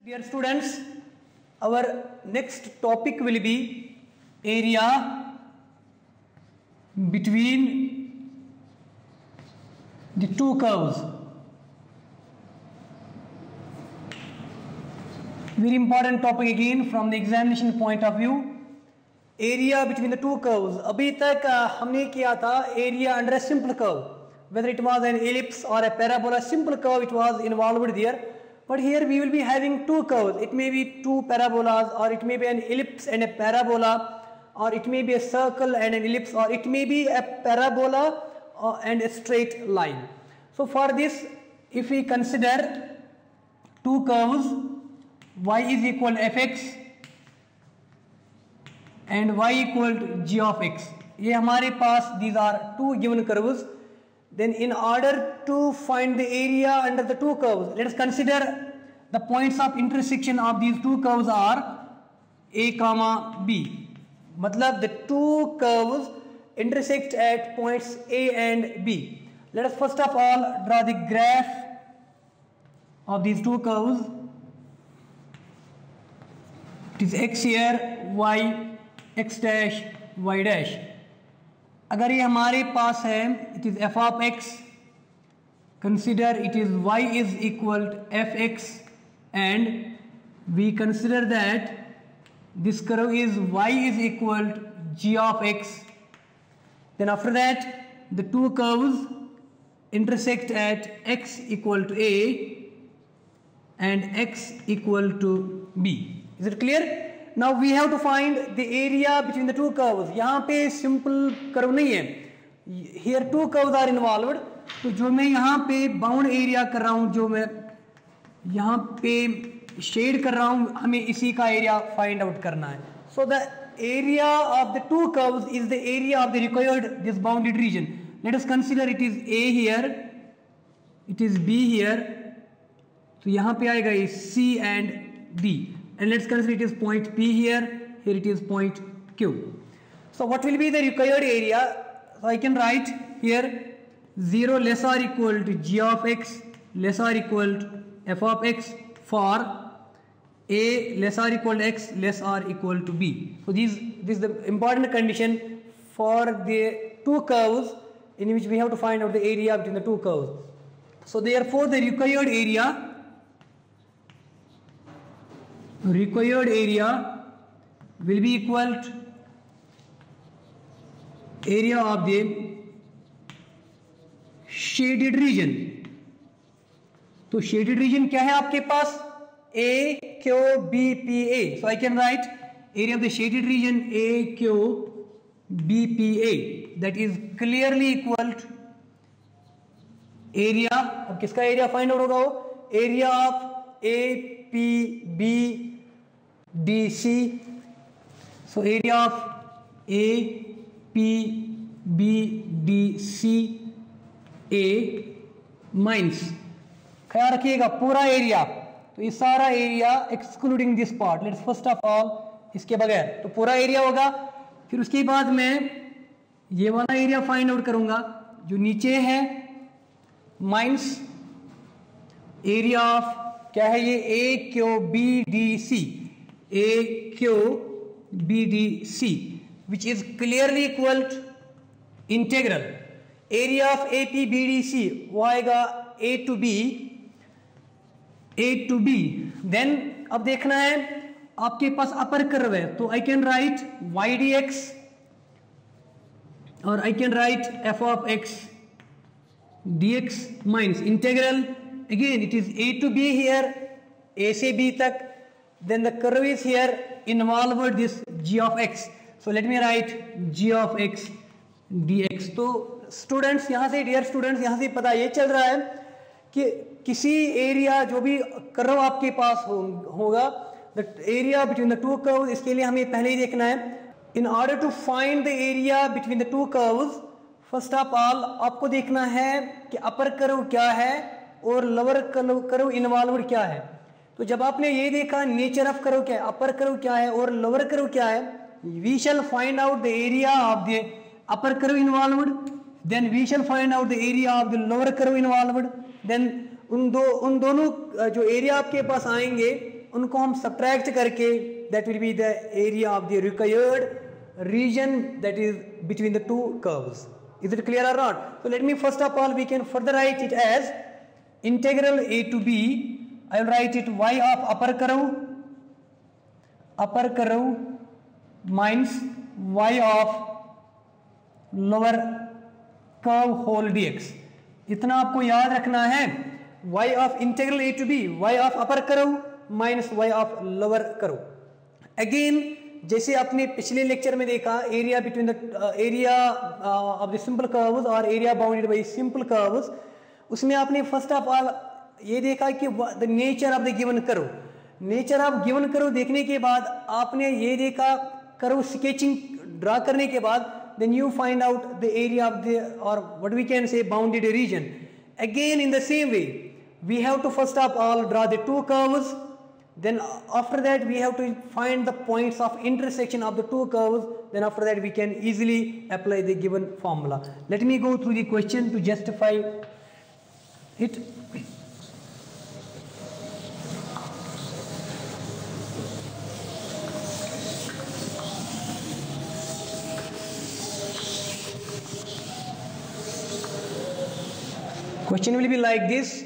Dear students, our next topic will be area between the two curves. Very important topic again from the examination point of view. Area between the two curves. अभी तक हमने किया था area under a simple curve. Whether it was an ellipse or a parabola, simple curve it was involved there. But here we will be having two curves. It may be two parabolas, or it may be an ellipse and a parabola, or it may be a circle and an ellipse, or it may be a parabola and a straight line. So for this, if we consider two curves, y is equal to fx and y equal to g of x. ये हमारे पास these are two given curves. Then in order to find the area under the two curves, let us consider the points of intersection of these two curves are a comma b. मतलब the two curves intersect at points a and b. Let us first of all draw the graph of these two curves. It is x here, y, x dash, y dash. अगर ये हमारे पास है, it is f of x, consider it is y is equal to fx, and we consider that this curve is y is equal to g of x. Then after that, the two curves intersect at x equal to a and x equal to b. Is it clear? Now we have to find the area between the two curves. यहाँ पे simple curve नहीं है. Here two curves are involved. तो जो मैं यहाँ पे bound area कर रहा हूँ, जो मैं यहाँ पे shade कर रहा हूँ, हमें इसी का area find out करना है. So the area of the two curves is the area of the required this bounded region. Let us consider it is A here, it is B here. तो यहाँ पे आएगा ये C and D. And let's consider it is point P here, here it is point Q. So what will be the required area? So I can write here 0 less or equal to g of x less or equal to f of x for a less or equal to x less or equal to b. So this is the important condition for the two curves in which we have to find out the area between the two curves. So therefore the required area will be equal to area of the shaded region. तो shaded region क्या है आपके पास? A, Q, B, P, A. So I can write area of the shaded region A, Q, B, P, A. That is clearly equal to area. अब किसका area find out होगा वो? Area of A, P, B, DC. So area of A, P, B, D, C, A minus, ख्याल रखिएगा पूरा area, तो ये सारा area excluding this part. Let's first of all इसके बगैर तो पूरा एरिया होगा. फिर उसके बाद मैं ये वाला एरिया फाइंड आउट करूंगा जो नीचे है, माइनस एरिया ऑफ क्या है ये A Q B D C, A, Q, B, D, C, which is clearly equal to integral area of A, P, B, D, C. वो आएगा A to B. Then अब देखना है आपके पास अपर कर्व है, तो I can write y dx और I can write f of x dx minus integral. Again it is A to B here, A से B तक. Then the curve is here involved this g of x. So let me write g of x dx. तो students यहाँ से dear students यहाँ से पता ये चल रहा है कि किसी एरिया जो भी कर्व आपके पास होगा, the area between the two curves, इसके लिए हमें पहले ही देखना है. In order to find the area between the two curves, first of all आपको देखना है कि अपर कर्व क्या है और लोअर कर्व इन्वॉल्वड क्या है. तो जब आपने ये देखा नेचर ऑफ कर्व क्या है, अपर कर्व क्या है और लोअर कर्व क्या है, we shall find out the area of the upper curve involved, then we shall find out the area of the lower curve involved. Then उन दोनों जो एरिया आपके पास आएंगे उनको हम सब्ट्रैक्ट करके that will be the area of the required region that is between the two curves. Is it clear or not? So let me first of all we can further write it as integral a to b. I will write it y of upper curve minus y of lower curve whole dx. इतना आपको याद रखना है, y of integral a to b, y of upper curve minus y of lower curve. Again जैसे आपने पिछले lecture में देखा area between the area of the simple curves और area bounded by simple curves, उसमें आपने फर्स्ट ऑफ ऑल ये देखा कि the nature of the given curve, nature of given curve देखने के बाद आपने ये देखा कर्व स्केचिंग ड्रा करने के बाद then you find out the area of the और what we can say bounded region. Again in the same way we have to first of all draw the two curves. Then after that we have to find the points of intersection of the two curves. Then after that we can easily apply the given formula. Let me go through the question to justify it. Question will be like this,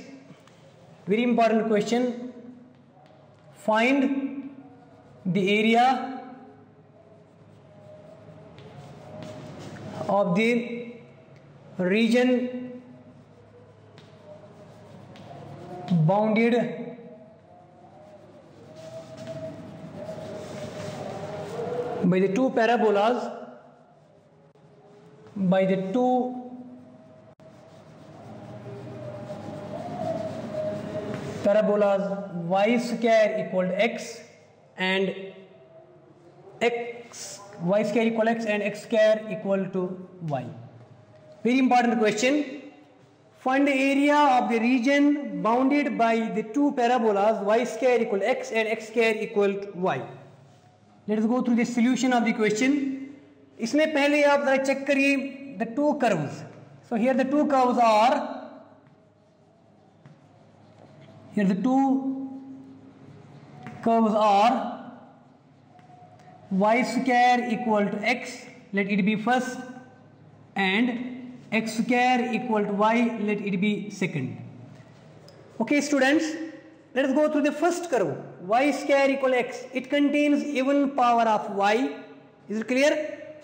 very important question. Find the area of the region bounded by the two parabolas, by the two parabolas y square equal to x and y square equal x and x square equal to y. Very important question. Find the area of the region bounded by the two parabolas y square equal to x and x square equal to y. Let us go through the solution of the question. इसमें पहले आप जरा check करिए the two curves. So here the two curves are, here the two curves are y square equal to x, let it be first, and x square equal to y, let it be second. Okay students, let us go through the first curve, y square equal to x. It contains even power of y. Is it clear?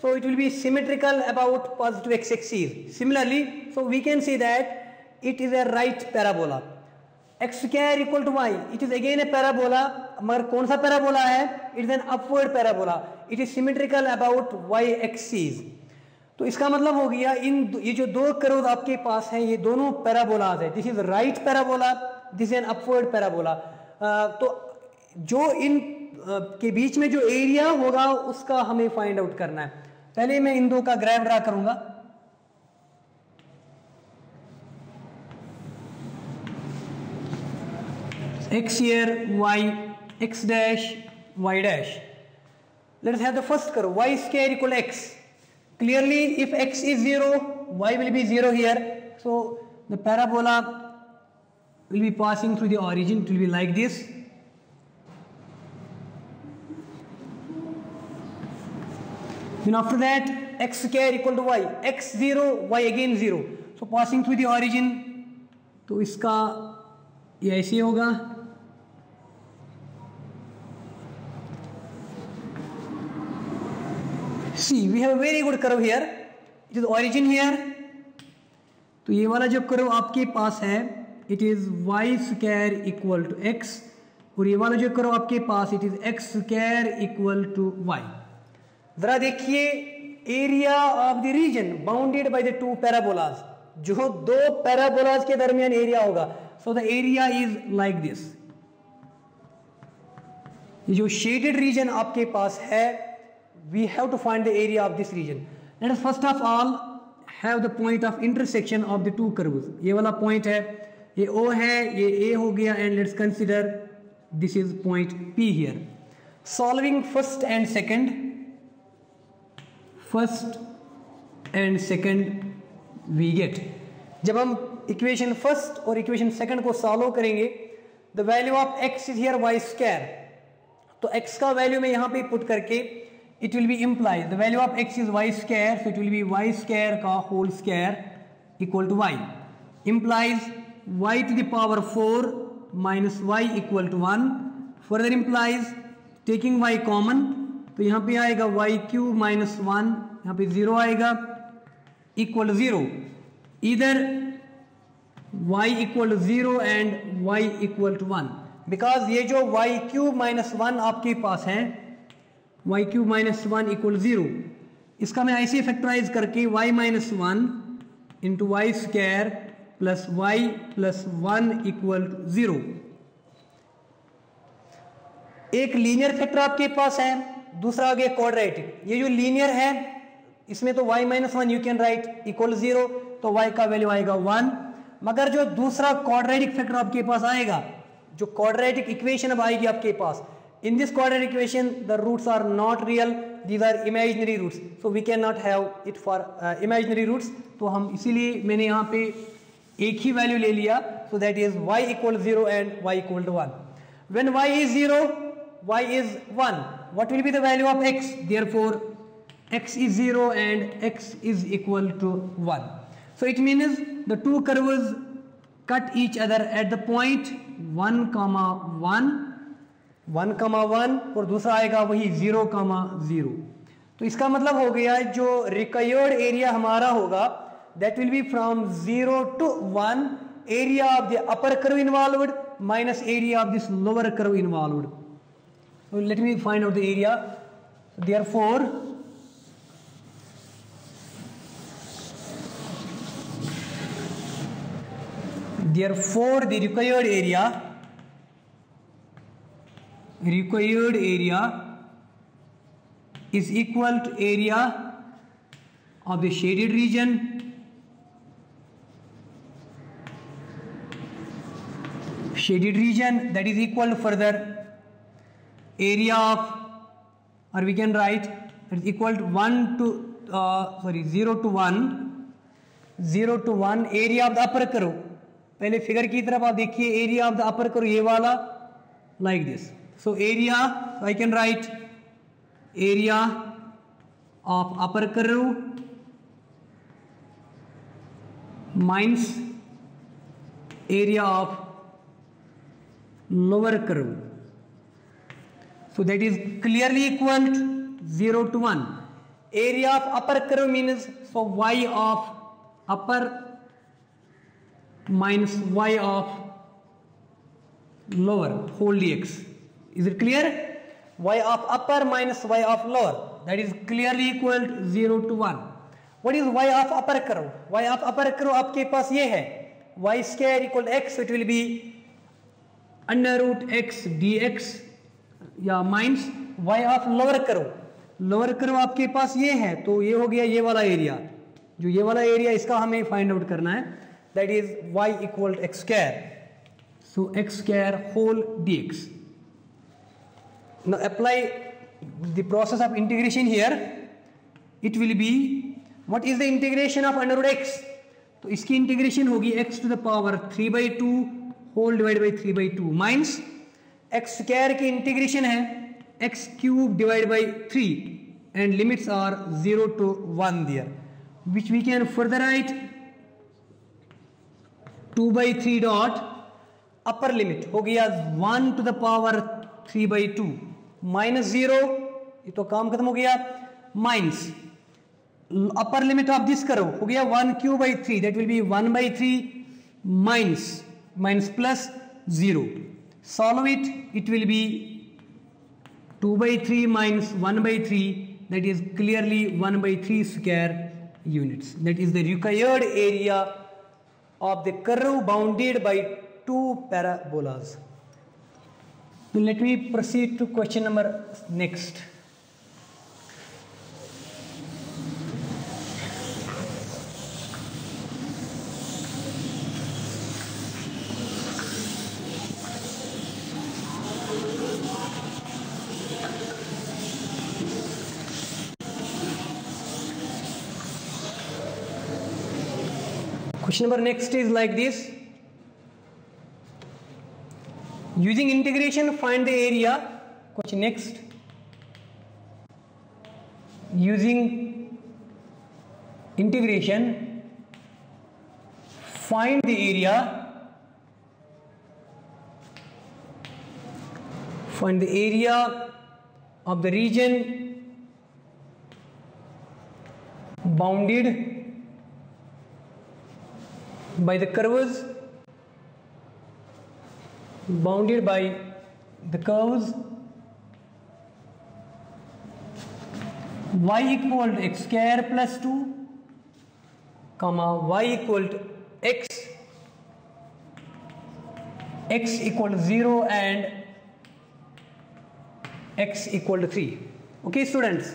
So it will be symmetrical about positive x-axis. Similarly, so we can say that it is a right parabola. X square equal to y, it is again a parabola. मगर कौन सा parabola है? It is an upward parabola. It is symmetrical about y-axis. तो इसका मतलब हो गया ये जो दो कर्व आपके पास हैं ये दोनों पैराबोलाज है. This is right parabola, this is an upward parabola. तो जो इन के बीच में जो एरिया होगा उसका हमें फाइंड आउट करना है. पहले मैं इन दो का ग्राफ ड्रा करूंगा. x here, y, x dash, y dash. Let us have the first curve, y square equal to x. Clearly, if x is 0, y will be 0 here. So the parabola will be passing through the origin. It will be like this. Then after that, x square equal to y. x 0, y again 0. So passing through the origin. तो इसका ये ऐसे होगा. See, we have a very good curve here. It is origin here. तो ये वाला जो curve आपके पास है, it is y square equal to x. और ये वाला जो कर्व आपके पास, it is x square equal to y. जरा देखिए area of the region bounded by the to parabolas. जो दो पैराबोलाज के दरमियान एरिया होगा. So the area is like this. ये जो शेडेड रीजन आपके पास है, we have to find the area of this region. Let us first of all have the point of intersection of the two curves. ये वाला point है, ये O है, ये A हो गया, and let's consider this is point P here. Solving first and second we get. जब हम इक्वेशन फर्स्ट और इक्वेशन सेकंड को सॉल्व करेंगे the value of x is here y square, तो x का वैल्यू मैं यहाँ पे पुट करके it will be implies the value of x is y square, so it will be y square का whole square equal to y, implies y to the power 4 minus y equal to 1, further implies taking y common, तो यहाँ पे आएगा y cube minus 1, यहाँ पे 0 आएगा equal to 0, इधर y equal to 0 and y equal to 1, because ये जो y क्यूब माइनस 1 आपके पास है, y क्यूब माइनस 1 इक्वल 0, इसका मैं ऐसे फैक्टराइज करके y minus 1 into y square plus y plus 1 equal to 0। एक लीनियर फैक्टर आपके पास है, दूसरा आ गया क्वाड्रेटिक। ये जो लीनियर है इसमें तो y minus 1 you can write equal 0, तो y का वैल्यू आएगा 1, मगर जो दूसरा क्वाड्रेटिक फैक्टर आपके पास आएगा, जो क्वाड्रेटिक इक्वेशन अब आएगी आपके पास, in this quadratic equation the roots are not real, these are imaginary roots, so we can not have it for imaginary roots, तो हम इसीलिए मैंने यहाँ पे एक ही वैल्यू ले लिया, so that is y equal 0 and y equal to 1। When y is 0, y is 1, what will be the value of x? Therefore x is 0 and x is equal to 1. So it means the two curves cut each other at the point 1, 1 और दूसरा आएगा वही 0, 0। तो इसका मतलब हो गया जो रिक्वायर्ड एरिया हमारा होगा that will be from 0 to 1, area of the upper curve involved minus area of this lower curve involved. So let me find out the area. Therefore the required area is equal to area of the shaded region that is equal to further area of, or we can write that is equal to 0 to 1 area of the upper curve। पहले figure की तरफ आप देखिए, area of the upper curve ये वाला like this, so area I can write area of upper curve minus area of lower curve, so that is clearly equal to 0 to 1. Area of upper curve means so y of upper minus y of lower whole dx. Is it clear? Y of upper minus y of lower, that is clearly equal to 0 to 1. What is y of upper curve? Y of upper curve आपके पास ये है y square equal to x, so it will be under root x dx या minus y of lower curve आपके पास ये है, तो ये हो गया ये वाला एरिया, जो ये वाला एरिया इसका हमें फाइंड आउट करना है, that is y equal to x square, so x square whole dx। Now apply the process of integration here, it will be what is the integration of under root x, तो इसकी integration होगी x to the power 3/2 whole divide by 3/2 minus x square की integration है x cube divide by 3 and limits are 0 to 1 there, which we can further right 2/3 dot upper limit हो गया 1 to the power 3/2 minus 0, ये तो काम खत्म हो गया, minus upper limit of this करो हो गया 1 cube by 3, that will B 1/3 minus plus 0, solve it, it will be 2/3 minus 1/3, that is clearly 1/3 square units, that is the required area of the curve bounded by two parabolas. So let me proceed to question number next. Question number next is like this. Using integration, find the area. Question next. Using integration, find the area. Find the area of the region bounded by the curves. Bounded by the curves y equal to x square plus 2, comma y equal to x equal to 0 and x equal to 3. Okay students,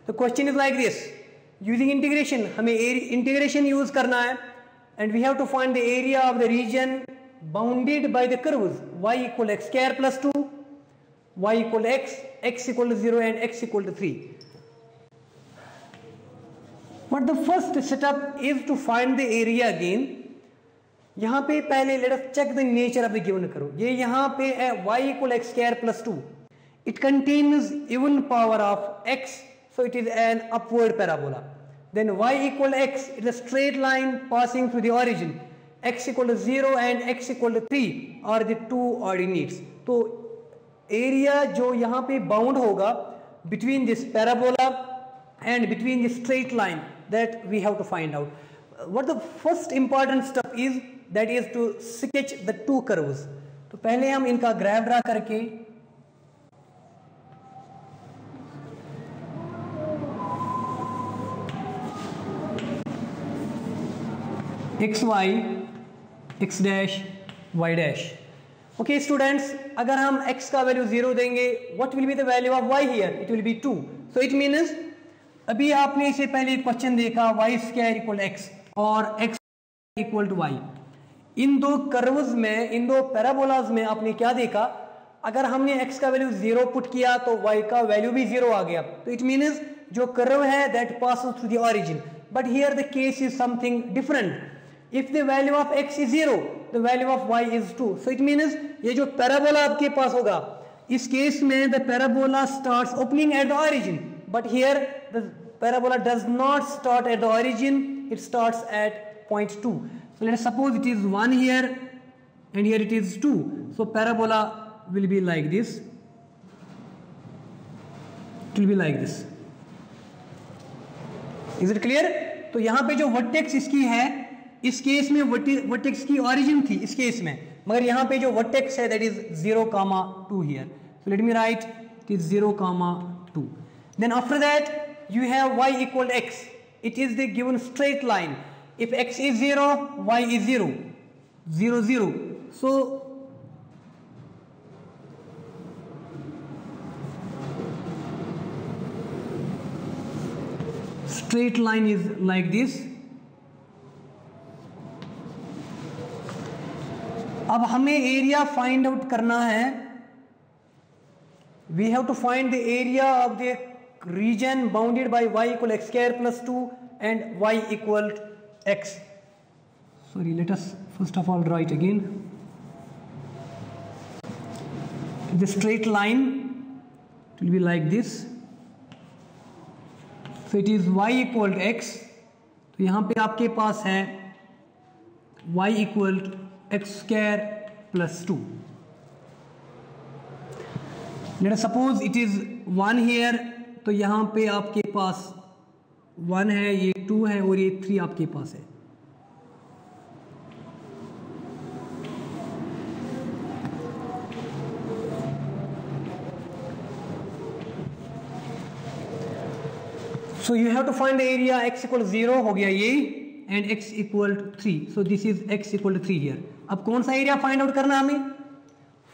the question is like this. Using integration, हमें integration use करना है and we have to find the area of the region bounded by the curves y equal to x square plus 2, y equal to x equal to 0 and x equal to 3. But the first setup is to find the area again. यहाँ पे पहले let us check the nature of the given curve. ये यहाँ पे है y equal to x square plus 2. It contains even power of x, so it is an upward parabola. Then y equal to x, it is a straight line passing through the origin. X equal to 0 and x equal to 3 are the two ordinates. तो area जो यहाँ पे bound होगा between this parabola and between the straight line, that we have to find out. What the first important step is, that is to sketch the two curves. तो पहले हम इनका graph draw करके x y x dash y dash. Okay students, अगर हम x का value 0 देंगे, what will be the value of y here? It will be 2. So it means अभी आपने इसे पहले क्वेश्चन देखा y स्क्वायर इक्वल x और x इक्वल टू y. इन दो कर्व्स में, इन दो पैराबोलाज में आपने क्या देखा? अगर हमने x का वैल्यू 0 पुट किया तो y का वैल्यू भी 0 आ गया. तो इट मीन्स जो कर्व है that passes through the origin. But here the case is something different. If the value of x is 0, the value of y is 2. So it means ये जो parabola आपके पास होगा, इस केस में the parabola starts opening at the origin. But here the parabola does not start at the origin, it starts at point 2. So let us suppose it is 1 here and here it is 2. So parabola will be like this. It will be like this. Is it clear? तो यहाँ पे जो vertex इसकी है, इस case में vertex की origin थी इस केस में, मगर यहाँ पे जो वर्टेक्स है that is 0,2 here. So let me write it is 0,2. Then after that you have y equal x. It is the given straight line. If x is 0, y is 0, 0 0. So straight line is like this. अब हमें area find out करना है. We have to find the area of the region bounded by y equal x square plus 2 and y equal x. Sorry, let us first of all draw it again. The straight line it will be like this. So it is y equal x. तो यहां पे आपके पास है y equal x square plus 2. Let us suppose it is 1 here. तो यहाँ पे आपके पास 1 है, ये 2 है और ये 3 आपके पास है. So you have to find the area x equal to 0 हो गया ये, and x equal to 3. So this is x equal to 3 here. अब कौन सा एरिया फाइंड आउट करना हमें?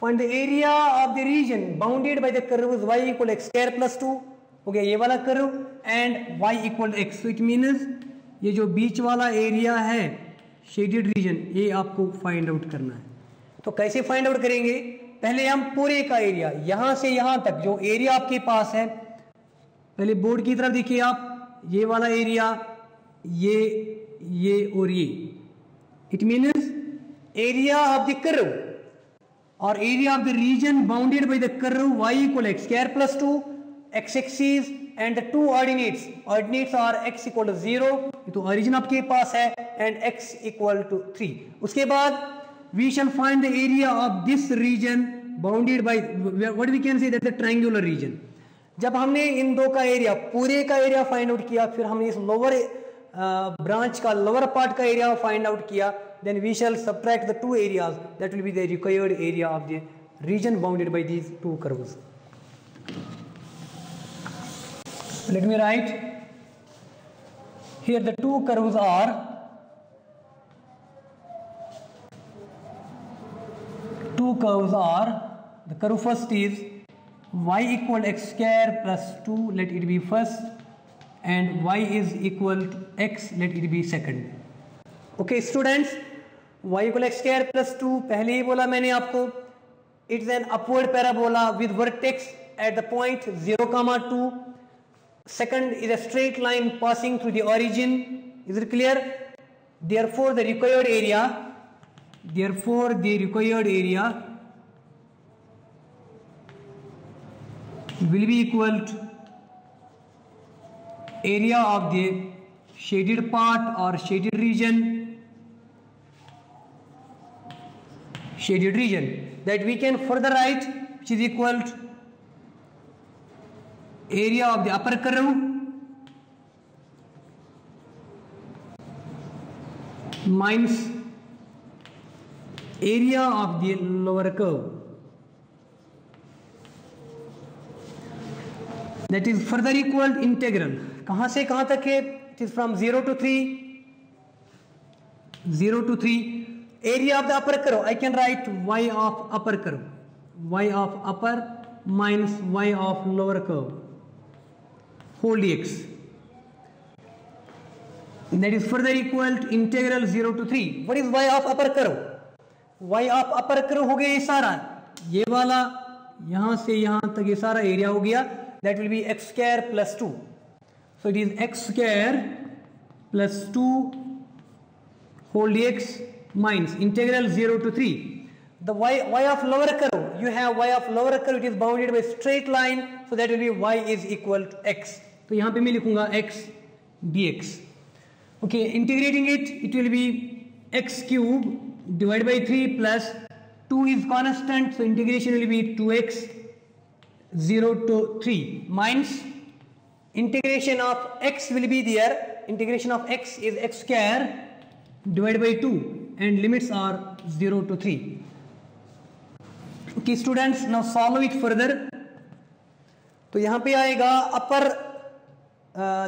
Find the area of the region bounded by the curves y equal x square plus 2 हो गया ये वाला curve, and y equal x. So it means ये जो बीच वाला एरिया है शेडेड रीजन, ये आपको फाइंड आउट करना है. तो कैसे फाइंड आउट करेंगे? पहले हम पूरे का एरिया यहां से यहां तक जो एरिया आपके पास है, पहले बोर्ड की तरफ देखिए आप, ये वाला एरिया, ये और ये. It means area of the curve or area of the region bounded by the curve y equal x square plus 2, x-axis and the two ordinates are x equal to 0, तो origin आपके पास है, and x equal to 3. उसके बाद we shall find the area of this region bounded by what we can say that the triangular region. जब हमने इन दो का एरिया, पूरे का एरिया फाइंड आउट किया, फिर हमने इस लोअर ब्रांच का लोअर पार्ट का एरिया फाइंड आउट किया, then we shall subtract the two areas, that will be the required area of the region bounded by these two curves. Let me write here the two curves are the curve first is y equal x square plus 2, let it be first, and y is equal to x, let it be second. Okay students, y equal x square plus 2 पहले ही बोला मैंने आपको, it's an upward parabola with vertex at the point 0, 2. Second is a straight line passing through the origin. Is it clear? Therefore the required area will be equal to area of the shaded part or shaded region that we can further write, which is equal to area of the upper curve minus area of the lower curve. That is further equal to integral. कहाँ से कहाँ तक है? It is from 0 to 3. Area of the upper curve, I can write y of upper curve, y of upper minus y of lower curve, whole dx. That is further equal to integral 0 to 3. What is y of upper curve? Y of upper curve हो गया ये सारा, ये वाला यहाँ से यहाँ तक ये सारा एरिया हो गया. That will be x square plus 2. So it is x square plus 2 whole dx minus integral 0 to 3. The y of lower curve, you have y of lower curve, it is bounded by straight line, so that will be y is equal to x. तो यहाँ पे मैं लिखूंगा x dx. Okay, integrating it will be x cube divided by 3 plus 2 is constant, so integration will be 2x 0 to 3 minus integration of x will be there. Integration of x is x square divided by 2 and limits are 0 to 3. Okay students, now solve it further. तो यहाँ पे आएगा upper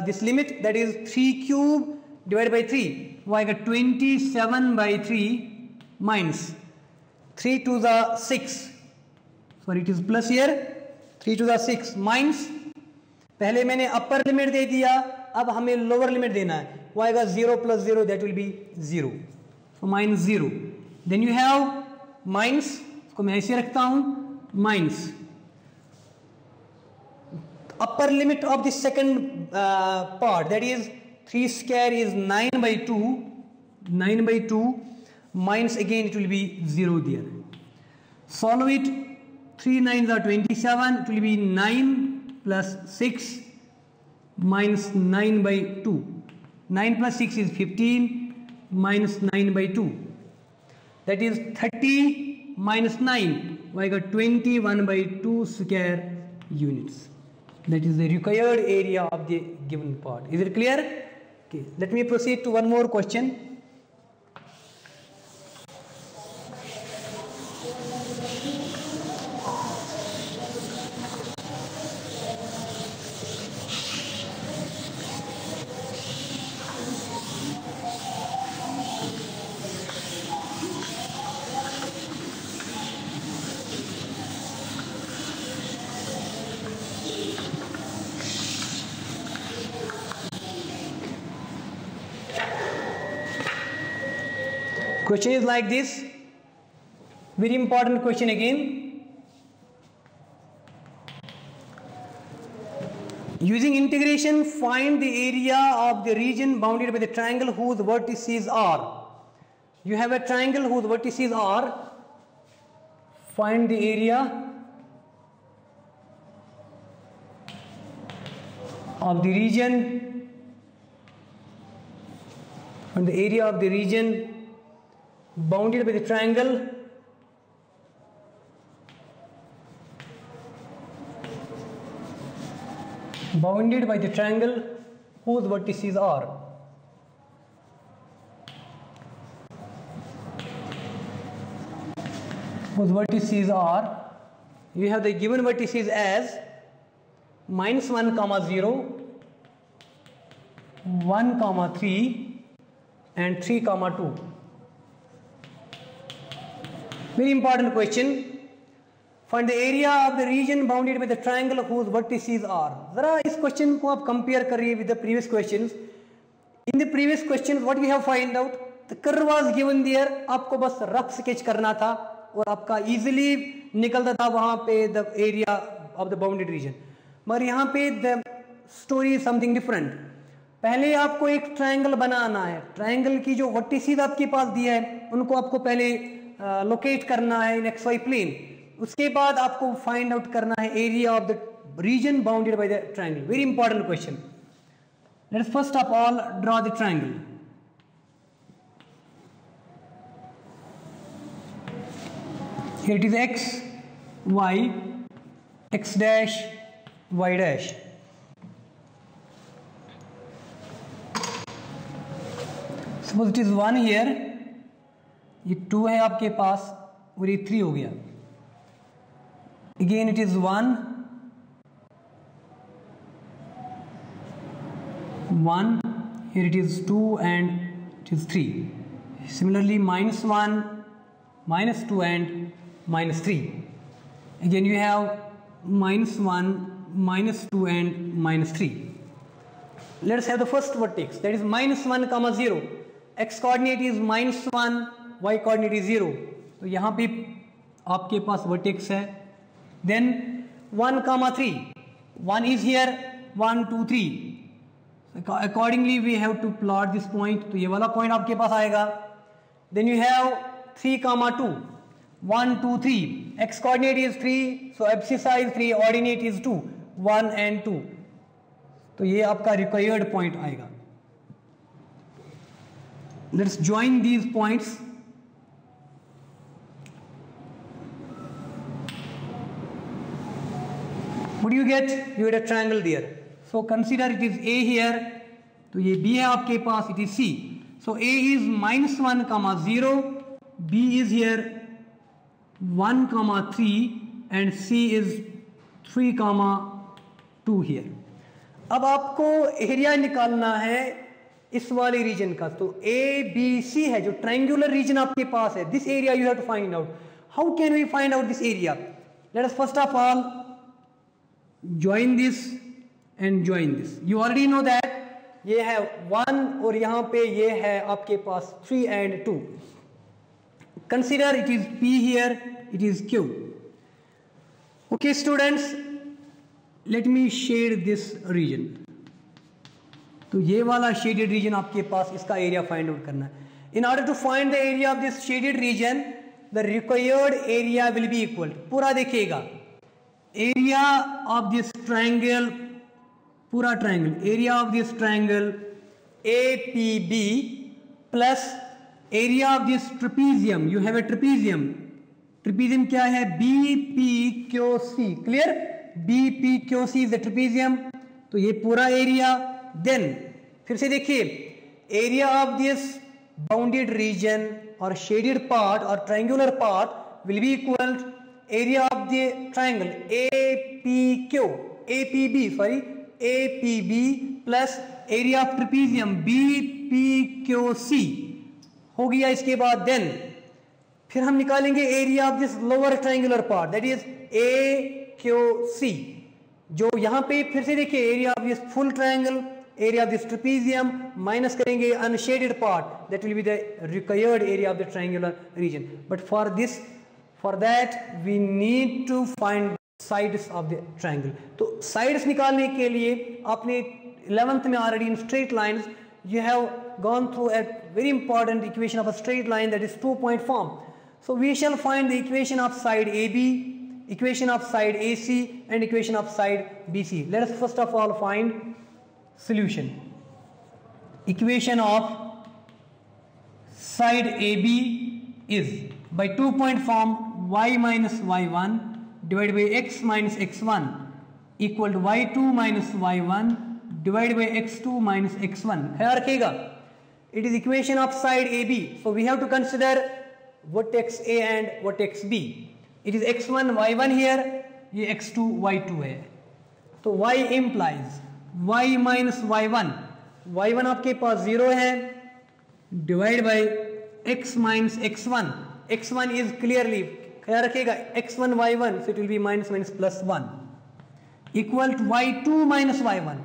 this limit, that is 3 cube divided by 3, वो आएगा 27 by 3 minus 3 to the 6, sorry it is plus here, 3 to the 6 minus, पहले मैंने upper limit दे दिया, अब हमें लोअर लिमिट देना है, वो आएगा 0 plus 0, that will be 0, so minus 0. Then you have minus, इसको मैं ऐसे रखता हूँ, minus upper limit of the second part, that is 3 square is 9 by 2 minus again it will be 0 there. Solve it, 3 9s are 27, it will be 9 plus 6 minus 9 by 2. 9 plus 6 is 15 minus 9 by 2. That is 30 minus 9. I got 21 by 2 square units. That is the required area of the given part. Is it clear? Okay, let me proceed to one more question. Question is like this, very important question again. Using integration, find the area of the region bounded by the triangle whose vertices are. You have a triangle whose vertices are find the area of the region, and the area of the region bounded by the triangle whose vertices are you have the given vertices as -1, 0, 1, 3 and 3, 2. Very important question. Find the area of the region bounded by the triangle whose vertices are. जरा इस question को आप compare करिए with the previous questions. In the previous questions what we have find out, the curve was given there, आपको बस rough sketch करना था और आपका easily निकलता था वहाँ पे the area of the bounded region. मगर यहाँ पे the story is something different. पहले आपको एक ट्रायंगल बनाना है, ट्रायंगल की जो वर्टिसेस आपके पास दिया है उनको आपको पहले लोकेट करना है इन XY प्लेन. उसके बाद आपको फाइंड आउट करना है area of the region bounded by the triangle. Very important question. Late us first of all draw the triangle. Here it is x, y, x dash, y dash. Suppose it is 1 here, ये 2 है आपके पास और ये 3 हो गया. Again it is 1, 1, here it is 2 and it is 3. Similarly -1, -2 and -3. Again you have -1, -2 and -3. Let us have the first vertex, that is -1, 0. X coordinate is -1, y coordinate is 0. तो यहाँ पे आपके पास vertex है. Then 1, 3. 1 is here, 1, 2, 3. So accordingly we have to plot this point. तो ये वाला point आपके पास आएगा. Then you have 3, 2. 1, 2, 3. X coordinate is 3, so abscissa is 3, ordinate is 2, 1 and 2. तो ये आपका required point आएगा. Let's join these points. What do you get? You get a triangle there. So consider it is A here. तो ये B है आपके पास, it is C. So A is -1, 0. B is here 1, 3 and C is 3, 2 here. अब आपको area निकालना है इस वाले रीजन का. तो ABC है जो ट्रायंगुलर रीजन आपके पास है. This area you have to find out. How can we find out this area? Let us first of all join this and join this. You already know that ये है 1 और यहाँ पे ये है आपके पास 3 and 2. Consider it is P here, it is Q. Okay students, let me shade this region. तो ये वाला shaded region आपके पास, इसका area find out करना है. In order to find the area of this shaded region, the required area will be equal. पूरा देखिएगा. Area of this triangle, पूरा triangle, area of this triangle APB plus area of this trapezium. You have a trapezium. Trapezium क्या है? BPQC. Clear? BPQC is the trapezium. तो ये पूरा area. Then फिर से देखिए, area of this bounded region or shaded part or triangular part will be equal to area of the triangle APB plus area of trapezium BPQC हो गया. इसके बाद देन फिर हम निकालेंगे area of this lower triangular part, that is AQC. जो यहाँ पे फिर से देखिए, area of this full triangle, area of this trapezium minus करेंगे unshaded part, that will be the required area of the triangular region. But for that we need to find sides of the triangle. तो sides निकालने के लिए आपने 11th में already in straight lines you have gone through a very important equation of a straight line, that is 2-point form. So we shall find the equation of side AB, equation of side AC and equation of side BC. Let us first of all find solution. Equation of side AB is by 2-point form y minus y1 divided by x minus x1 equal to y2 minus y1 divided by x2 minus x1. ख्याल रखिएगा, it is equation of side AB. So we have to consider vertex A and vertex B. It is x1 y1 here, ये x2 y2 है. तो y implies y minus y1, y1 आपके पास 0 है, divide by x minus x1. x1 is clearly, ख्याल रखिएगा, x1 y1, so it will be minus minus plus 1 equal to y2 minus y1.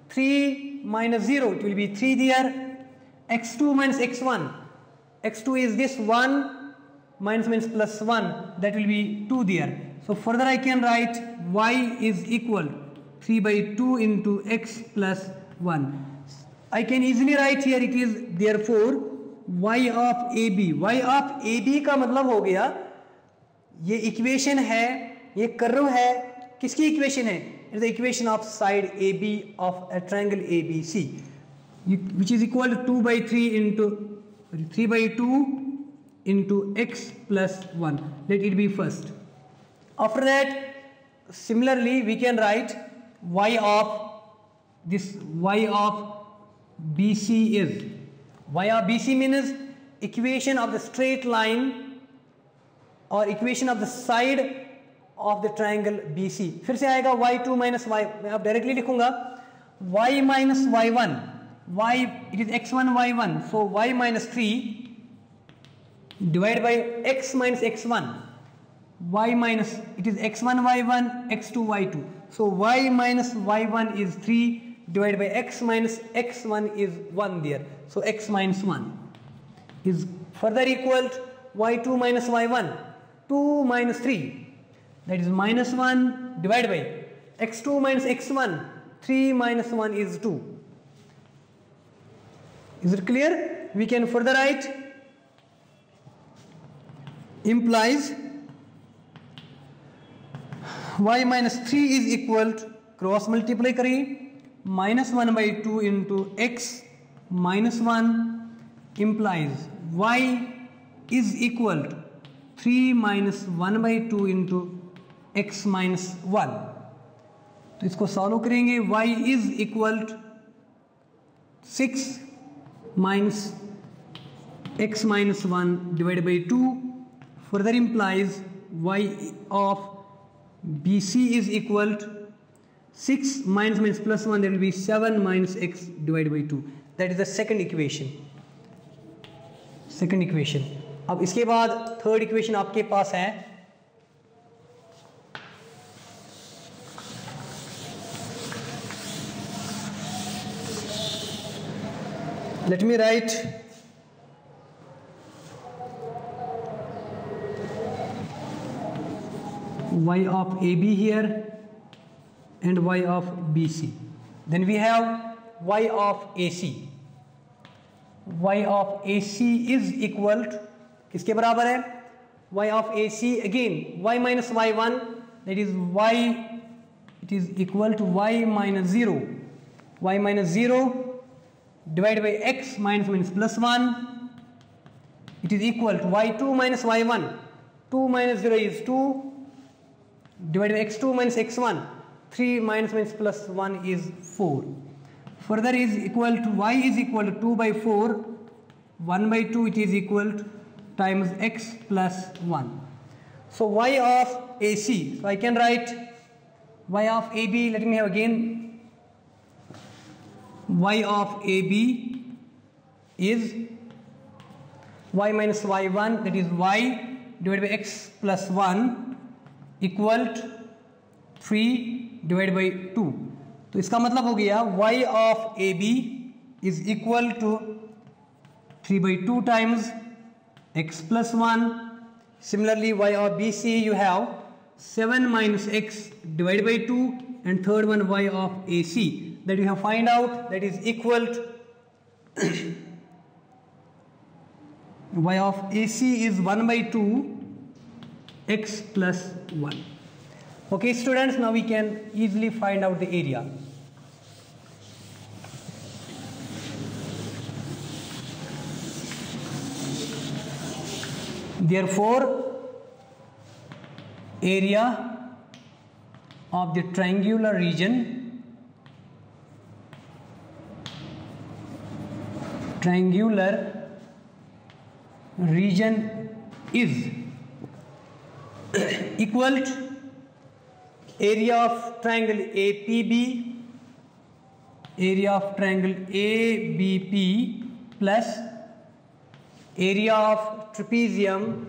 3 minus 0, it will be 3 there. x2 minus x1, x2 is this 1 minus minus plus 1, that will be 2 there. So further I can write y is equal 3 by 2 into x plus 1. I can easily write here, it is therefore y of AB. y of AB का मतलब हो गया, ये equation है, ये curve है, किसकी equation है? It is the equation of side AB of a triangle ABC, which is equal to 2 by 3 into 3 by 2 into x plus 1. Let it be first. After that, similarly we can write y of this, y of BC is, y of BC means equation of the straight line or equation of the side of the triangle BC. फिर से आएगा y2 minus y, मैं अब directly लिखूंगा y minus y1, y it is x1 y1, so y minus 3 divided by x minus x1, y minus, it is x1 y1, x2 y2, so y minus y1 is 3 divided by x minus x1 is 1 there, so x minus 1 is further equal to y2 minus y1, 2 minus 3, that is minus 1 divided by x2 minus x1, 3 minus 1 is 2. Is it clear? We can further write, implies y minus 3 is equal to, cross multiply करिए, minus 1 by 2 into x minus 1 implies y is equal to 3 minus 1 by 2 into x minus 1. तो इसको solve करेंगे, y is equal to 6 minus x minus 1 divided by 2 further implies y of BC is equal to 6 minus minus plus 1, that will be 7 minus x divided by 2. That is the second equation. Second equation. अब इसके बाद third equation आपके पास है, let me write y of AB here and y of BC. Then we have y of AC. y of AC is equal to, किसके बराबर है? y of AC again y minus y1, that is y, it is equal to y minus 0. y minus 0 divided by x minus minus plus 1, it is equal to y2 minus y1, 2 minus 0 is 2 divided by x2 minus x1, 3 minus minus plus 1 is 4. Further is equal to y is equal to 2 by 4, 1 by 2 it is equal to times x plus 1. So y of AC, so I can write y of AB, let me have again, y of AB is y minus y1, that is y divided by x plus 1 equal to 3 divided by 2. तो इसका मतलब हो गया y of AB is equal to 3 by 2 times x plus 1. Similarly y of BC you have 7 minus x divided by 2, and third one y of AC that you have find out, that is equal to y of AC is 1 by 2 x plus 1. Okay students, now we can easily find out the area. Therefore area of the triangular region is equal to area of triangle ABP plus area of trapezium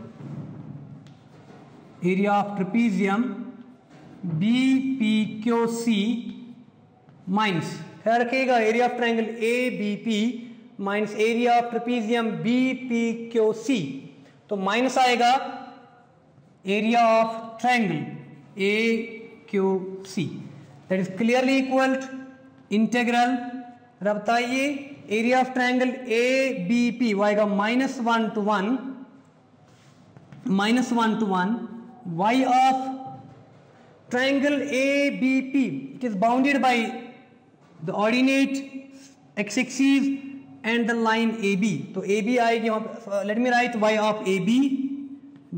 BPQC minus, ख्याल रखिएगा, area of triangle ABP minus area of trapezium BPQC, तो minus आएगा area of triangle AQC, that is clearly equal to integral, बताइए area of triangle ABP वो आएगा -1 to 1 y of triangle ABP, it is bounded by the ordinate x-axis and the line AB, तो AB आएगी वहाँ, let me write y of AB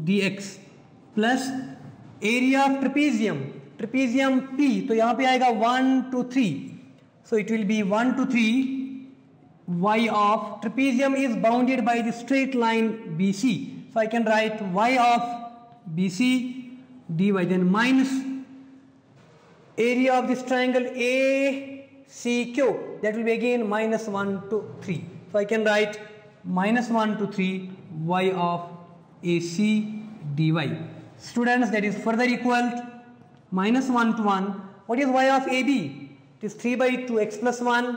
dx plus area of trapezium P, तो यहाँ पे आएगा 1 to 3, so it will be 1 to 3 y of trapezium is bounded by the straight line BC, so I can write y of BC dy, then minus area of this triangle ACQ, that will be again -1 to 3, so I can write -1 to 3 y of AC dy. Students, that is further equal to -1 to 1. What is y of AB? It is 3/2x plus 1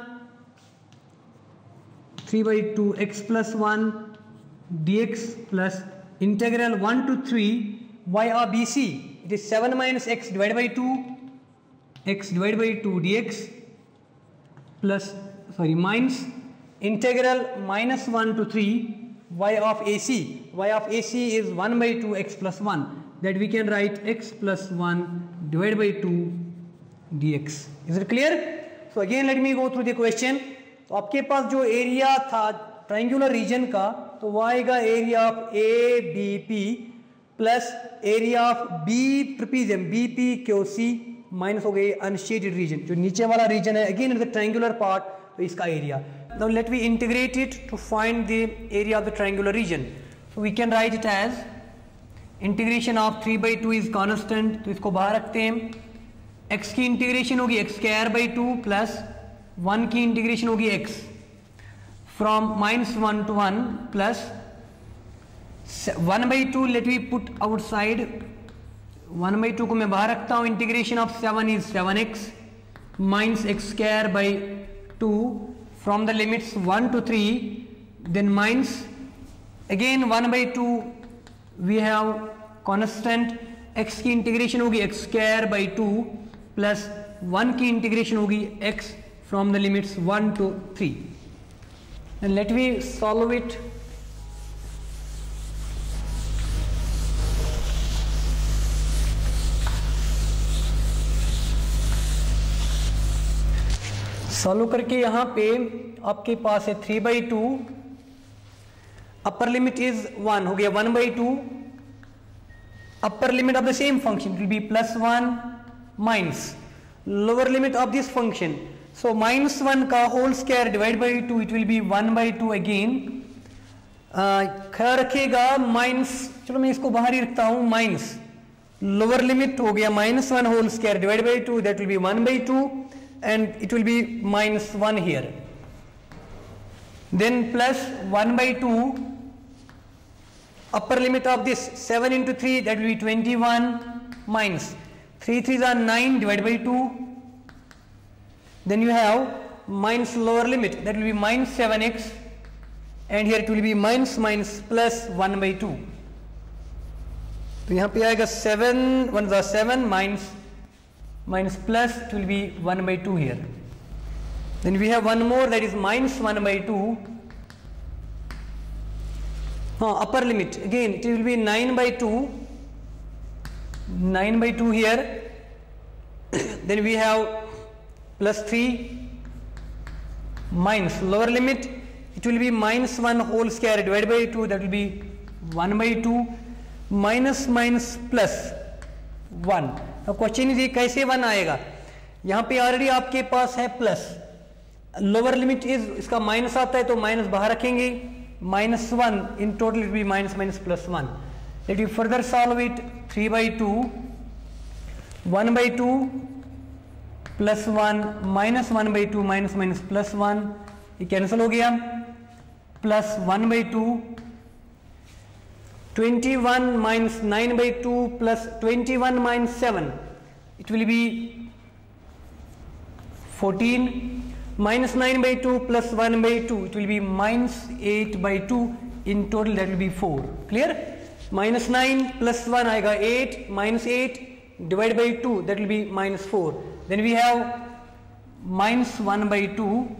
dx plus integral 1 to 3 y of BC, it is 7 minus x divided by 2 dx plus minus integral -1 to 3 y of AC is 1/2x plus 1, that we can write x plus 1 divided by 2 dx. Is it clear? So again let me go through the question. तो आपके पास जो area था triangular reason का, तो वो आएगा area of ABP plus area of B trapezium BPQC minus हो गई अनशेडेड रीजन, जो नीचे वाला रीजन है again in the triangular part, तो इसका area. Now let we integrate it to find the area of the triangular region. So we can write it as integration of 3/2 is constant, तो इसको बाहर रखते हैं. x की integration होगी x²/2 plus 1 की इंटीग्रेशन होगी x from -1 to 1 plus 1/2 let we put outside, 1/2 को मैं बाहर रखता हूं. Integration of 7 is 7x minus x²/2 from the limits 1 to 3, then minus again 1/2 we have constant, x की इंटीग्रेशन होगी x²/2 प्लस 1 की इंटीग्रेशन होगी x from the limits 1 to 3. Then let we solve it. Solve करके यहाँ पे आपके पास है 3/2, अपर लिमिट इज 1 हो गया 1/2, upper limit of the same function will be +1 minus lower limit of this function, so -1 का whole square divide by 2, it will be 1/2 again. ख्याल रखिएगा माइनस, चलो मैं इसको बाहर ही रखता हूँ, माइनस लोअर लिमिट हो गया -1 whole square divide by 2, that will be 1/2 and it will be -1 here, then plus 1/2 upper limit of this 7 into 3, that will be 21 minus 3 3s are 9 divided by 2, then you have minus lower limit, that will be -7x, and here it will be minus plus 1/2. तो यहाँ पे आएगा 7 1 is 7 minus plus, it will be 1/2 here. Then we have one more, that is -1/2. Upper limit again it will be 9/2 9/2 here. Then we have plus 3 minus lower limit, it will be minus 1 whole square divided by 2, that will be 1/2 minus minus plus 1. अब question is ये कैसे 1 आएगा, यहाँ पे already आपके पास है plus, lower limit is इसका माइनस आता है तो माइनस बाहर रखेंगे, -1 in total it be minus minus plus 1. Let you further solve it. 3/2 1/2 plus 1 minus 1/2 minus minus plus 1, ये कैंसिल हो गया, plus 1/2 21 minus 9/2 plus 21 minus 7, it will be 14 minus 9/2 plus 1/2, it will be minus 8/2, in total that will be 4. Clear? Minus 9 plus 1 आएगा 8, minus 8 divided by 2, that will be minus 4. Then we have minus 1/2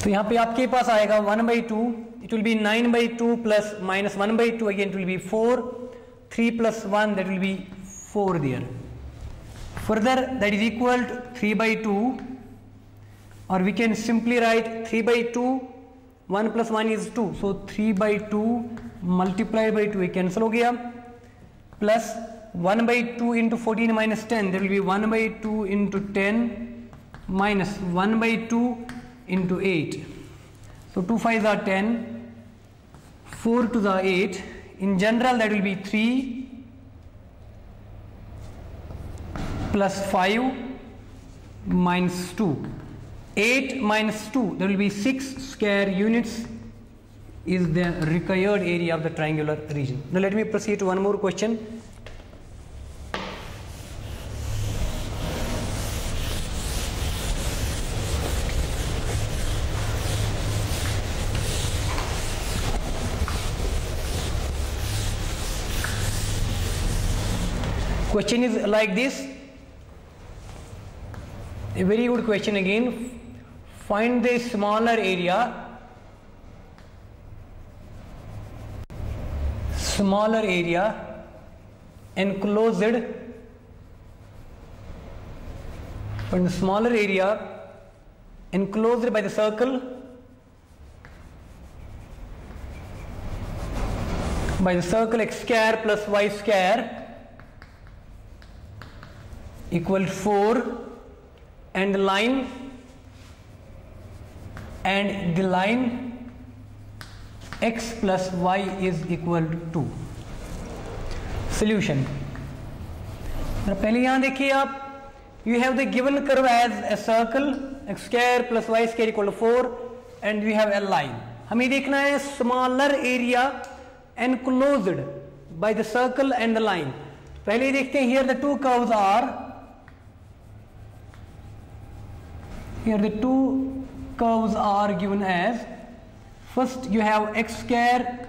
तो यहाँ पे आपके पास आएगा 1/2, it will be 9/2 plus minus 1/2, again it will be 4, 3 plus 1, that will be 4 there. Further that is equal to 3/2, or we can simply write 3/2, 1 plus 1 is 2, so 3/2 multiplied by 2 ये cancel हो गया, plus 1/2 into 14 minus 10, that will be 1/2 into 10 minus 1/2 into 8. So 2 5s are 10, 4 to the 8. In general that will be 3 plus 5 minus 2. 8 minus 2, that will be 6 square units is the required area of the triangular region. Now let me proceed to one more question. Question is like this, a very good question again. Find the smaller area enclosed, find the smaller area enclosed by the circle x square plus y square equal to 4, and the line x plus y is equal to 2. Solution. पहले यहाँ देखिए आप, you have the given curve as a circle x square plus y square equal to 4, and we have a line. हमें देखना है smaller area enclosed by the circle and the line. पहले देखते हैं, here the two curves are, here the two curves are given as, first you have x square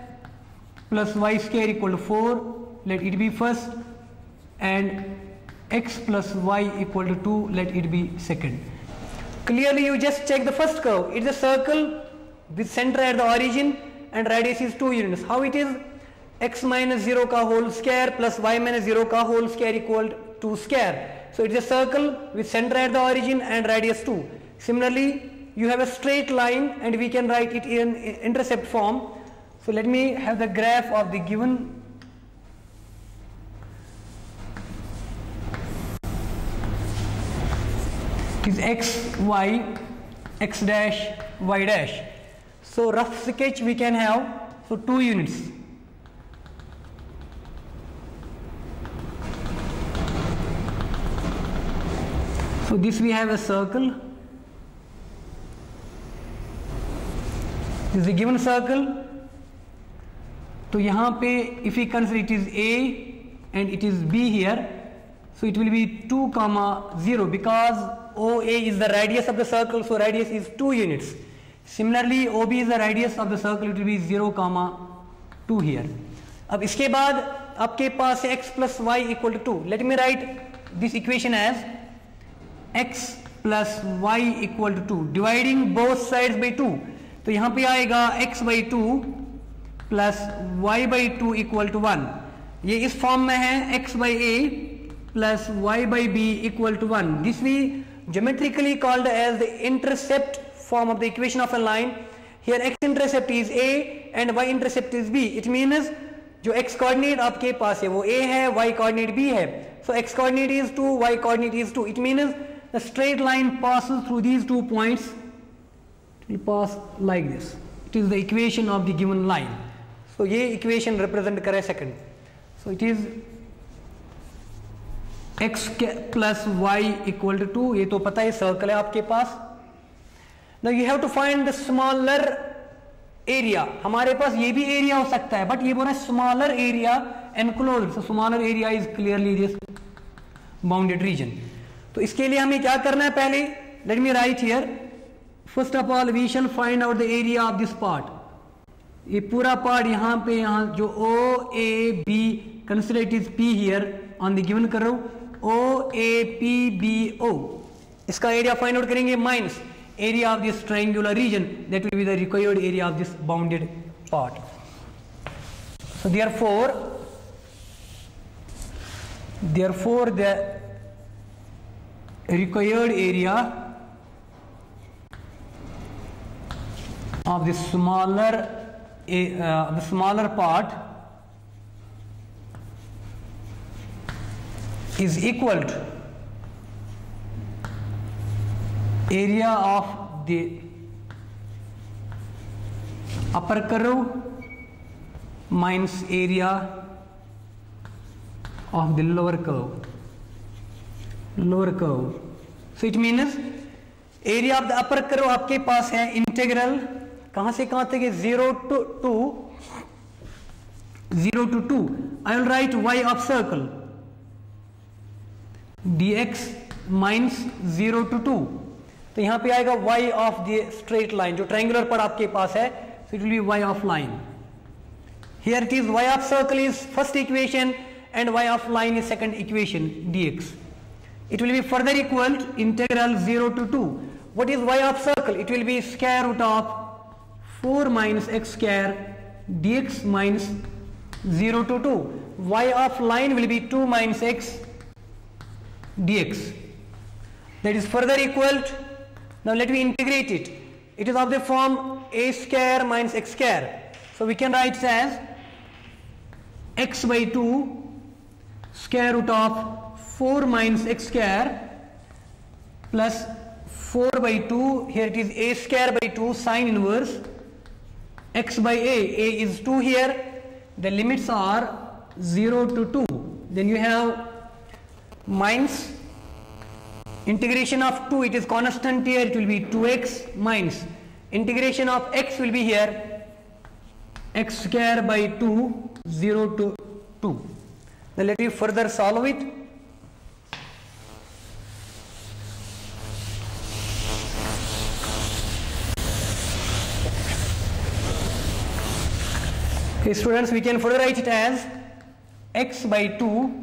plus y square equal to 4, let it be first, and x plus y equal to 2, let it be second. Clearly you just check the first curve, it is a circle with center at the origin and radius is 2 units. How it is? X minus 0 ka whole square plus y minus 0 ka whole square equal to 2 square. So it is a circle with center at the origin and radius 2. Similarly, you have a straight line and we can write it in intercept form. So let me have the graph of the given is x, y, x dash, y dash. So rough sketch we can have, so 2 units. So this we have a circle. This is a given circle. तो यहाँ पे if we consider it is A and it is B here, so it will be 2, 0 because OA is the radius of the circle, so radius is 2 units. Similarly, OB is the radius of the circle, it will be 0, 2 here. अब इसके बाद आपके पास x plus y equal to 2. Let me write this equation as x plus y equal to 2, dividing both sides by 2, तो यहाँ पे आएगा x by 2 plus y by 2 equal to 1। ये इस फॉर्म में है x by a plus y by b equal to 1। This we geometrically called as the intercept form of the equation of a line. Here x intercept is a and y intercept is b. It means जो x coordinate आपके पास है वो a है, y coordinate b है. So x coordinate is 2, y coordinate is 2. It means the straight line passes through these 2 points. It will pass like this. It is the equation of the given line. So ये equation represent करे second. So it is x plus y equal to 2. ये तो पता है circle है आपके पास. Now you have to find the smaller area. हमारे पास ये भी एरिया हो सकता है, बट ये बोल रहा है smaller area enclosed. So smaller area is clearly this bounded region. तो इसके लिए हमें क्या करना है, पहले let me write here. First of all we shall find out the area of this part. ये पूरा पार्ट यहाँ पे, यहाँ जो O A B consider it is P here on the given कर रहा हूं, O A P B O, इसका एरिया फाइंड आउट करेंगे minus area of this triangular region, that will be the required area of this bounded part. So therefore the required area of the smaller part is equal to area of the upper curve minus area of the lower curve. So it means area of the upper curve आपके पास है integral कहां से कहां तक है, 0 to 2. I will write y of circle dx minus 0 to 2. तो यहां पे आएगा y of the straight line, जो ट्रायंगुलर पर आपके पास है. So it will be y of line. Here it is y of circle is first equation and y of line is second equation dx. It will be further equal integral 0 to 2. What is y of circle? It will be square root of 4 minus x square dx minus 0 to 2. y of line will be 2 minus x dx. That is further equal to, now let me integrate it. It is of the form a square minus x square. So we can write it as x by 2 square root of 4 minus x square plus 4 by 2. Here it is a square by 2 sine inverse x by a. A is 2 here. The limits are 0 to 2. Then you have minus integration of 2, it is constant here, it will be 2x minus integration of x will be here x square by 2, 0 to 2. Now let me further solve it. Okay students, we can further write it as x by 2,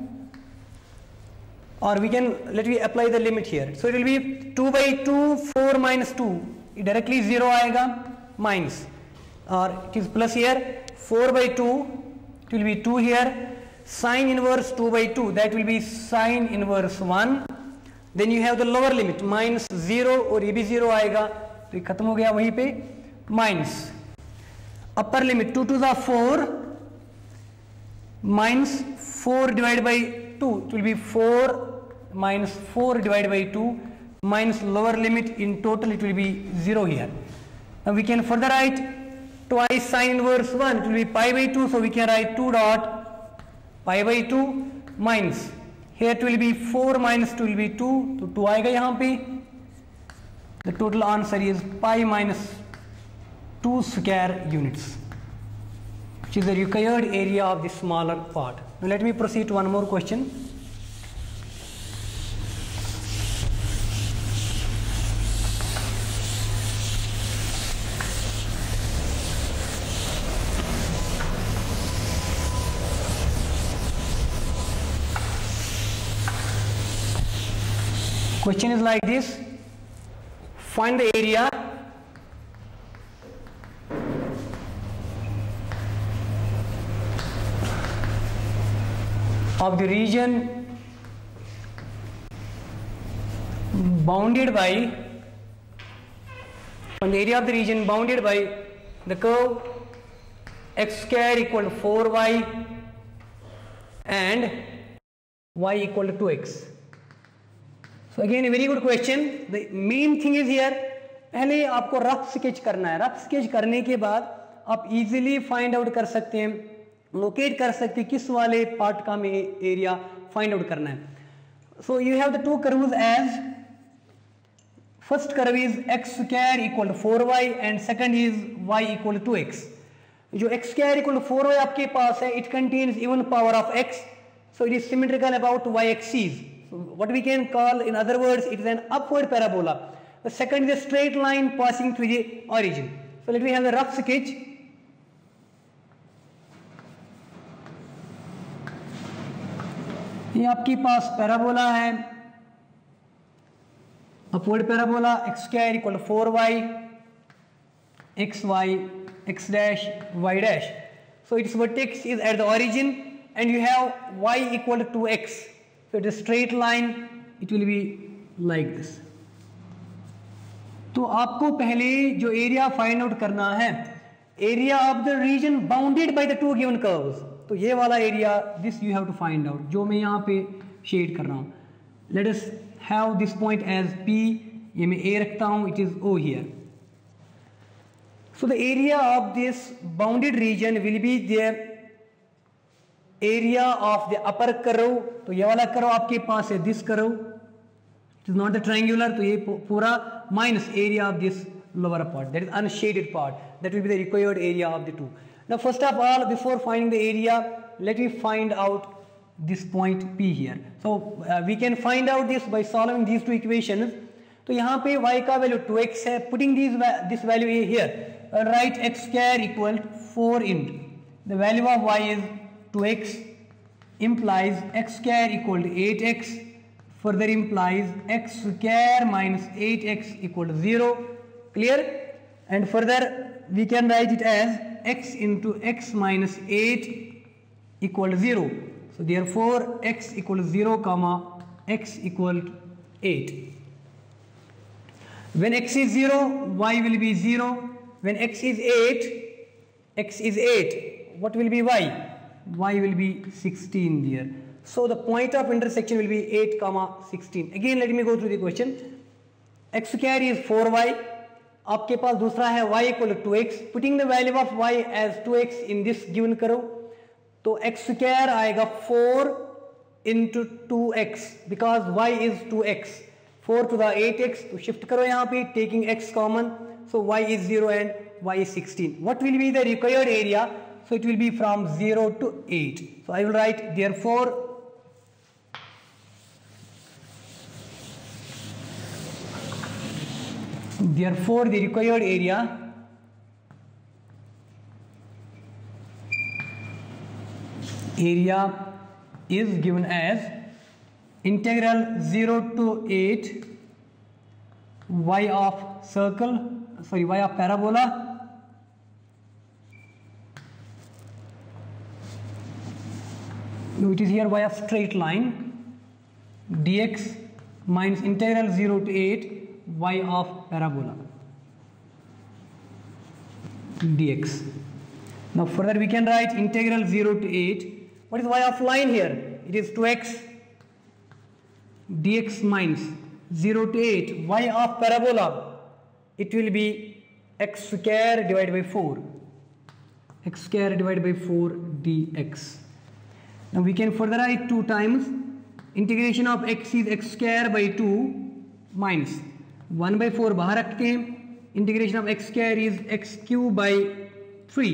or we can, let me apply the limit here. So it will be 2 by 2 4 minus 2, directly 0 आएगा minus, or it is plus here 4 by 2, it will be 2 here, sine inverse 2 by 2, that will be sine inverse 1. Then you have the lower limit minus 0, और ये भी 0 आएगा, तो ये खत्म हो गया वहीं पे, minus upper limit 2 to the 4 minus 4 divided by 2, it will be 4 minus 4 divided by 2 minus lower limit, in total it will be 0 here. Now we can further write twice sine inverse 1, it will be pi by 2, so we can write 2 dot pi by 2 minus, here it will be 4 minus 2 will be 2, तो 2 आएगा यहाँ पे. The total answer is pi minus 2 square units, which is the required area of the smaller part. Now let me proceed to one more question. question is like this: find the area of the region bounded by, from the area of the region bounded by the curve x square equal to 4y and y equal to 2x. So again a very good question. The main thing is here, पहले आपको rough sketch करना है. Rough sketch करने के बाद आप easily find out कर सकते हैं, लोकेट कर सकते हैं किस वाले पार्ट का हमें एरिया फाइंड आउट करना है. So you have the two curves as, first curve is x square equal to 4y and second is y equal to 2x. जो x square equal to 4y आपके पास है, it contains even power of x, so it is symmetrical about y axis. So what we can call, in other words, it is an upward parabola. The second is a straight line passing through the origin. So let me have the rough sketch. ये आपके पास parabola है, upward parabola, x square equal to 4y x y x dash y dash. So its vertex is at the origin and you have y equal to 2x, so it is straight line, it will be like this. तो आपको पहले जो area find out करना है, area of the region bounded by the two given curves, तो ये वाला area this you have to find out, जो मैं यहाँ पे शेड कर रहा हूँ. Let us have this point as p, ये मैं a रखता हूँ, it is o here. So the area of this bounded region will be their area of the upper curve. तो ये वाला कर्व आपके पास है, this curve, it is not the triangular, तो ये पूरा minus area of this lower part, that is unshaded part, that will be the required area of the two. Now first of all, before finding the area, let me find out this point P here. So we can find out this by solving these two equations. तो यहाँ पे y का value 2x है, putting this value here, right x square equal 4 in the value of y is 2x, implies x square equal to 8x, further implies x square minus 8x equal to 0. Clear? And further we can write it as x into x minus 8 equal to 0. So therefore x equal to 0 comma x equal to 8. When x is 0, y will be 0. When x is 8, what will be y? Y will be 16 there. So the point of intersection will be 8 comma 16. Again let me go through the question. X square is 4y, आपके पास दूसरा है y equal to 2x. Putting the value of y as 2x in this given curve, तो x square आएगा 4 into 2x because y is 2x. 4 to the 8x, तो shift करो यहाँ पे taking x common, so y is 0 and y is 16. What will be the required area? So it will be from 0 to 8. So I will write therefore the required area is given as integral 0 to 8 y of y of parabola it is here y of straight line dx minus integral 0 to 8 y of parabola dx. Now further we can write integral 0 to 8. What is y of line here? It is 2x dx minus 0 to 8 y of parabola, it will be x square divided by 4, x square divided by 4 dx. Now we can further write 2 times integration of x is x square by 2 minus 1 by 4 बाहर रखते हैं, integration of x square is x cube by 3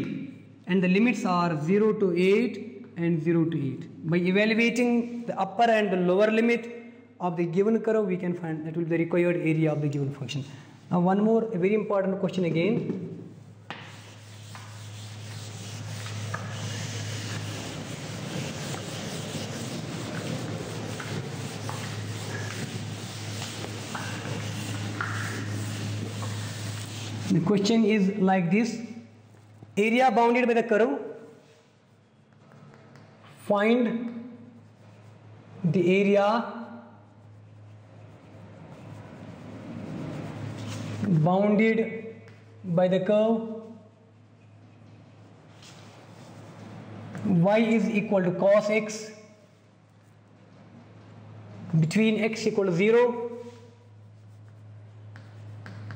and the limits are 0 to 8 and 0 to 8. By evaluating the upper and the lower limit of the given curve, we can find that will be the required area of the given function. Now one more a very important question again. The question is like this: area bounded by the curve. Find the area bounded by the curve y is equal to cos x between x equal to 0,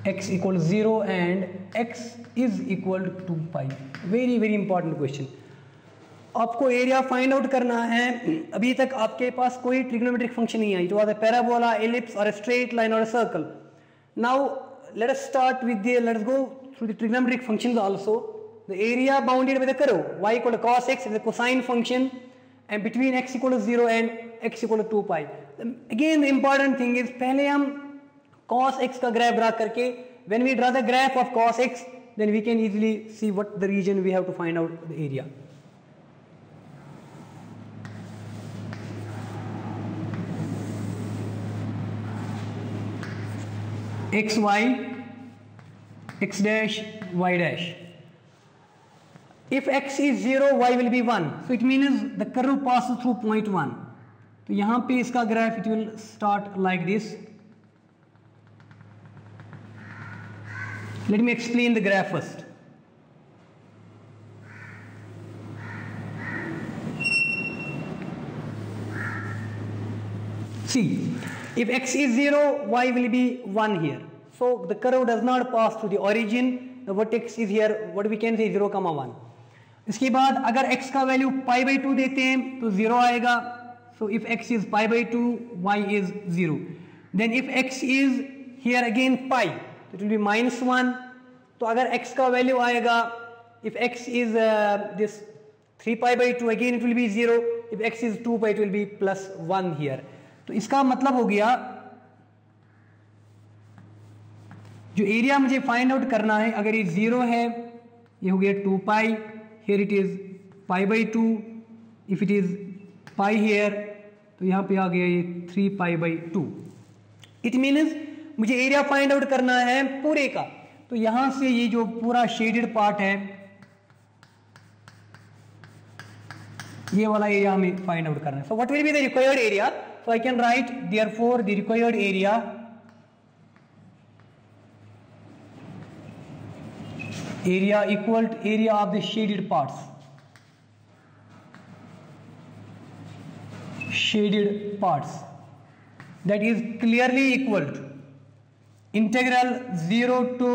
x equal to 0 and x is equal to 2 pi. very important question. आपको area find out करना है. अभी तक आपके पास कोई trigonometric function नहीं आई. It was a parabola, ellipse और अ स्ट्रेट लाइन और a circle. Now let us start with let us go through the trigonometric functions also. The area bounded by the curve y equal to cos x is a cosine function, and between x equal to 0 and x equal to 2 pi. Again the important thing is पहले हम cos x का graph draw करके, when we draw the graph of cos x, then we can easily see what the region we have to find out the area. x y, x dash, y dash. If x is 0, y will be 1. So it means the curve passes through point 1. तो यहाँ पे इसका graph it will start like this. Let me explain the graph first. See, if x is 0, y will be 1 here. So the curve does not pass through the origin. The vertex is here. What we can say 0, 1. इसके बाद अगर x का value pi by 2 देते हैं तो 0 आएगा. So if x is pi by 2, y is 0. Then if x is here again pi, it will be -1. तो अगर x का वैल्यू आएगा, if x is this 3 pi by 2, again it will be 0. If x is 2 pi, it will be +1 here. तो इसका मतलब हो गया जो एरिया मुझे फाइंड आउट करना है, अगर ये 0 है, ये हो गया 2 pi, here it is pi by 2, if it is pi here, तो यहाँ पे आ गया ये 3 पाई बाई 2. इट मीन्स मुझे एरिया फाइंड आउट करना है पूरे का. तो यहां से ये जो पूरा शेडेड पार्ट है, ये वाला एरिया हमें फाइंड आउट करना है. So what will be the required area? So I can write therefore the required area equal to area of the shaded parts. Shaded parts, that is clearly equal to integral 0 to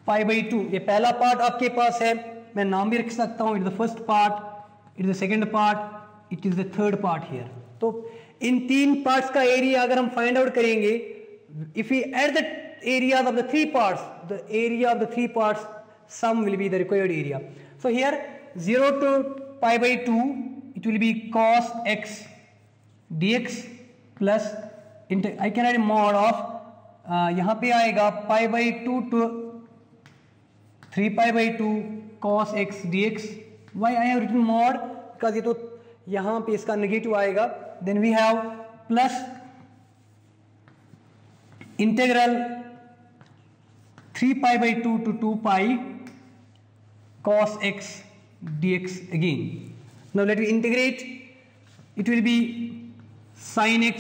pi by 2. ये पहला part आपके पास है, मैं नाम भी रख सकता हूँ. It is the first part, it is the second part, it is the third part here. तो इन 3 पार्ट्स का एरिया अगर हम फाइंड आउट करेंगे, if we add the areas of the 3 parts, the area of the 3 parts sum will be the required area. So here 0 to pi by 2, it will be cos x dx plus I can add mod of यहाँ पे आएगा pi by 2 to 3 pi by 2 cos x dx. Why I have written mod? Because ये तो यहाँ पे इसका negative आएगा. Then we have plus integral 3 pi by 2 to 2 pi cos x dx again. Now let me integrate. It will be sin x,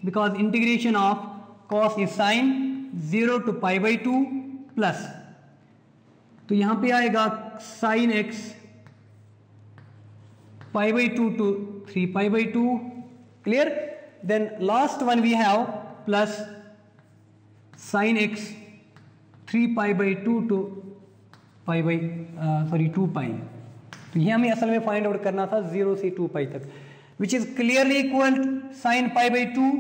because integration of cos is sin, 0 to pi by 2 plus, तो यहाँ पे आएगा sin x pi by 2 to 3 pi by 2. Clear? Then last one we have plus sin x 3 pi by 2 to pi by 2 pi. तो ये हमें असल में find out करना था 0 से 2 pi तक, which is clearly equal sin pi by 2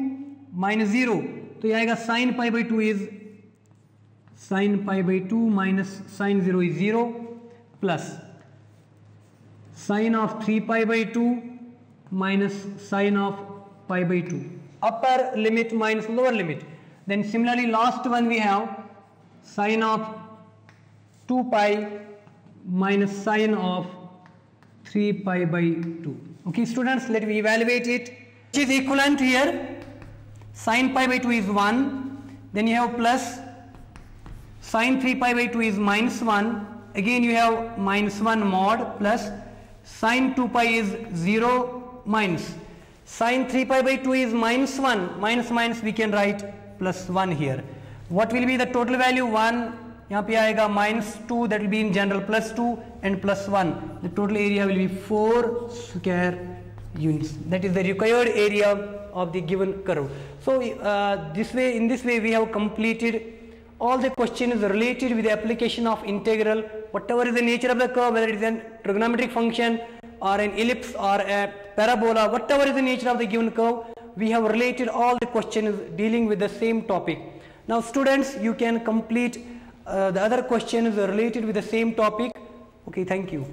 minus 0. तो ये आएगा sin pi by 2 is sin pi by 2 minus sin 0 is 0 plus sin of 3 pi by 2 minus sin of pi by 2, upper limit minus lower limit. Then similarly last one we have sin of 2 pi minus sin of 3 pi by 2. Okay students, let me evaluate it. Which is equivalent here? Sin pi by 2 is 1, then you have plus Sine 3 pi by 2 is minus 1. Again you have minus 1 mod plus sine 2 pi is 0 minus. Sine 3 pi by 2 is minus 1. Minus minus we can write plus 1 here. What will be the total value? 1. यहाँ पे आएगा -2, that will be in general +2 and +1. The total area will be 4 square units. That is the required area of the given curve. So in this way we have completed all the questions related with the application of integral. Whatever is the nature of the curve, whether it is a trigonometric function or an ellipse or a parabola, whatever is the nature of the given curve, we have related all the questions dealing with the same topic. Now students, you can complete the other questions related with the same topic. Okay, thank you.